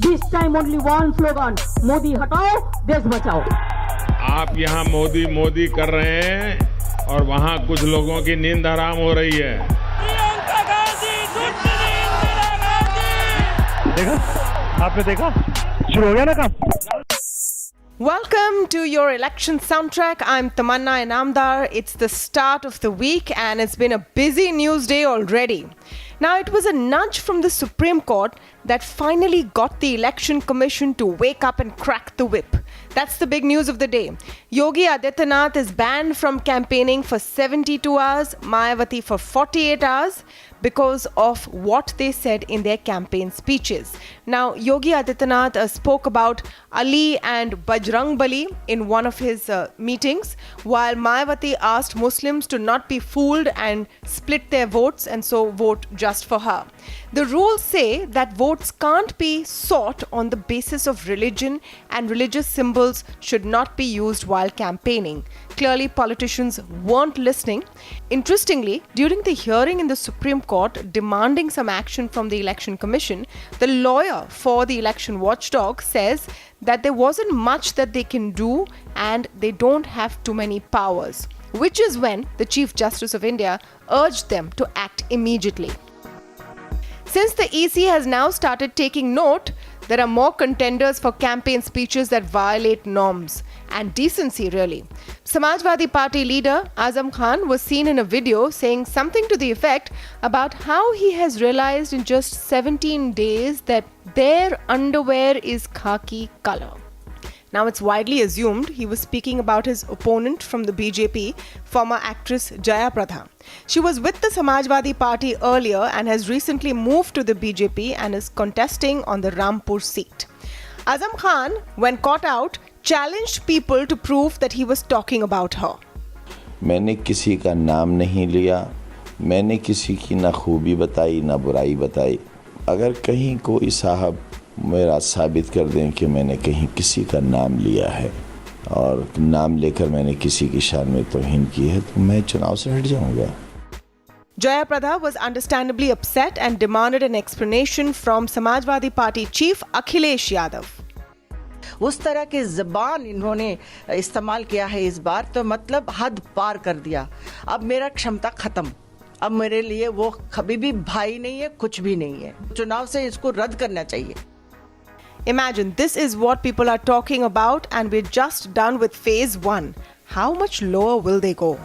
This time only one slogan, Modi हटाओ, देश बचाओ. आप यहाँ मोदी मोदी कर रहे हैं और वहाँ कुछ लोगों की नींद हराम हो रही है. प्रियंका गांधी झूठी इंदिरा गांधी. देखा आपने देखा शुरू हो गया ना काम. Welcome to your election soundtrack. I'm Tamanna Inamdar. It's the start of the week and it's been a busy news day already. Now, it was a nudge from the Supreme Court that finally got the Election Commission to wake up and crack the whip. That's the big news of the day. Yogi Adityanath is banned from campaigning for 72 hours, Mayawati for 48 hours because of what they said in their campaign speeches. Now, Yogi Adityanath spoke about Ali and Bajrangbali in one of his meetings, while Mayawati asked Muslims to not be fooled and split their votes and so vote just for her. The rules say that votes can't be sought on the basis of religion and religious symbols should not be used while campaigning. Clearly, politicians weren't listening. Interestingly, during the hearing in the Supreme Court demanding some action from the Election Commission, the lawyer for the election watchdog says that there wasn't much that they can do and they don't have too many powers, which is when the Chief Justice of India urged them to act immediately. Since the EC has now started taking note, there are more contenders for campaign speeches that violate norms and decency, really. Samajwadi Party leader Azam Khan was seen in a video saying something to the effect about how he has realized in just 17 days that their underwear is khaki color. Now, it's widely assumed he was speaking about his opponent from the BJP, former actress Jaya Pradha. She was with the Samajwadi Party earlier and has recently moved to the BJP and is contesting on the Rampur seat. Azam Khan, when caught out, challenged people to prove that he was talking about her. मैंने किसी का नाम नहीं लिया, मैंने किसी की ना खूबी बताई ना बुराई बताई. अगर कहीं कोई साहब मेरा साबित कर दें कि मैंने कहीं किसी का नाम लिया है और नाम लेकर मैंने किसी की शान में तौहीन की है तो मैं चुनाव से हट जाऊंगा. Jaya Pradha was understandably upset and demanded an explanation from Samajwadi Party chief Akhilesh Yadav. उस तरह की ज़बान इन्होंने इस्तेमाल किया है इस बार, तो मतलब हद पार कर दिया. अब मेरा क्षमता खत्म. अब मेरे लिए वो कभी भी भाई नहीं है, कुछ भी नहीं है. चुनाव से इसको रद्द करना चाहिए. Imagine, this is what people are talking about and we're just done with phase 1. How much lower will they go?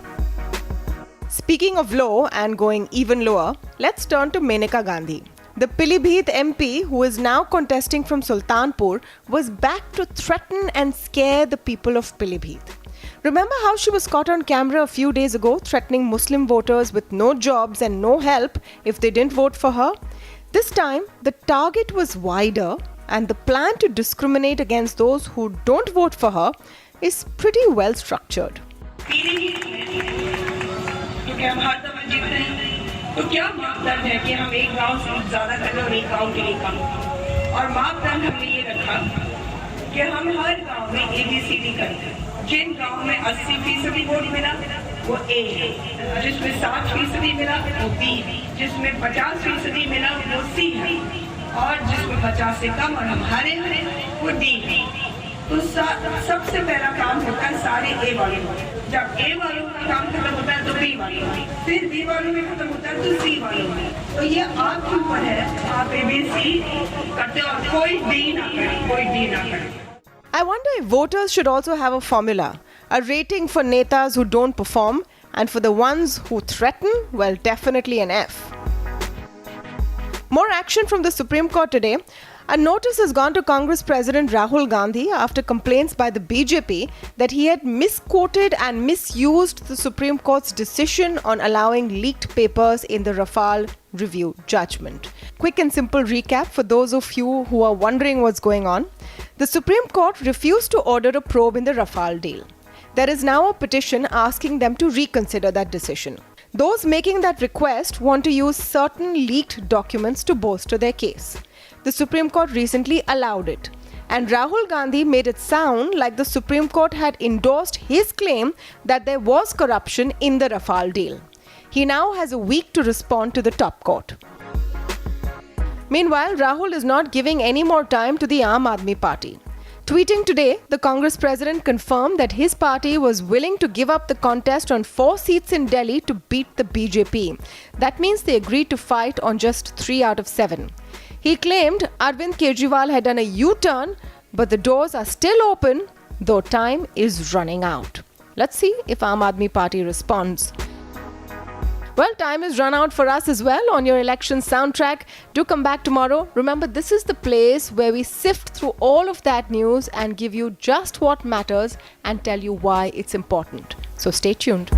Speaking of low and going even lower, let's turn to Maneka Gandhi. The Pilibhit MP, who is now contesting from Sultanpur, was back to threaten and scare the people of Pilibhit. Remember how she was caught on camera a few days ago threatening Muslim voters with no jobs and no help if they didn't vote for her? This time, the target was wider and the plan to discriminate against those who don't vote for her is pretty well structured. क्योंकि हम हर दफा जीत रहे हैं, तो क्या मापदंड है कि हम एक गांव से ज्यादा करें और एक गांव के लिए कम. और मापदंड हमने ये रखा कि हम हर गांव में ABCD करें. जिन गांव में 80% वोट मिला वो A है, जिसमें 60% मिला वो B, जिसमें 50% मिला वो C है और जिसमें 50 से कम और हम हारे हैं वो D है. तो सबसे पहला काम होता है सारे A वालों में. जब A वालों का काम खत्म होता है तो B वालों में, फिर B वालों में खत्म होता है तो C वालों में. तो ये आपके ऊपर है, आप ABC करते हो और कोई D ना करे, कोई D ना करे. I wonder if voters should also have a formula, a rating for netas who don't perform, and for the ones who threaten, well, definitely an F. More action from the Supreme Court today. A notice has gone to Congress President Rahul Gandhi after complaints by the BJP that he had misquoted and misused the Supreme Court's decision on allowing leaked papers in the Rafale review judgment. Quick and simple recap for those of you who are wondering what's going on. The Supreme Court refused to order a probe in the Rafale deal. There is now a petition asking them to reconsider that decision. Those making that request want to use certain leaked documents to bolster their case. The Supreme Court recently allowed it, and Rahul Gandhi made it sound like the Supreme Court had endorsed his claim that there was corruption in the Rafale deal. He now has a week to respond to the top court. Meanwhile, Rahul is not giving any more time to the Aam Aadmi Party. Tweeting today, the Congress president confirmed that his party was willing to give up the contest on 4 seats in Delhi to beat the BJP. That means they agreed to fight on just 3 out of 7. He claimed Arvind Kejriwal had done a U-turn, but the doors are still open, though time is running out. Let's see if Aam Aadmi Party responds. Well, time is run out for us as well on your election soundtrack. Do come back tomorrow. Remember, this is the place where we sift through all of that news and give you just what matters and tell you why it's important. So stay tuned.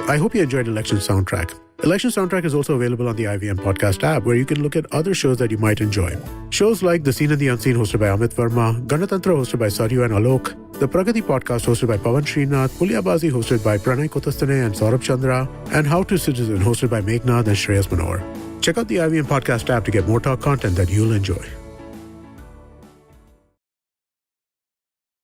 I hope you enjoyed Election Soundtrack. Election Soundtrack is also available on the IVM podcast app, where you can look at other shows that you might enjoy. Shows like The Seen and the Unseen, hosted by Amit Verma, Ganatantra, hosted by Saryu and Alok, The Pragati podcast, hosted by Pawan Srinath, Pulyabazi, hosted by Pranay Kotastane and Saurabh Chandra, and How to Citizen, hosted by Meghnad and Shreyas Manohar. Check out the IVM podcast app to get more talk content that you'll enjoy.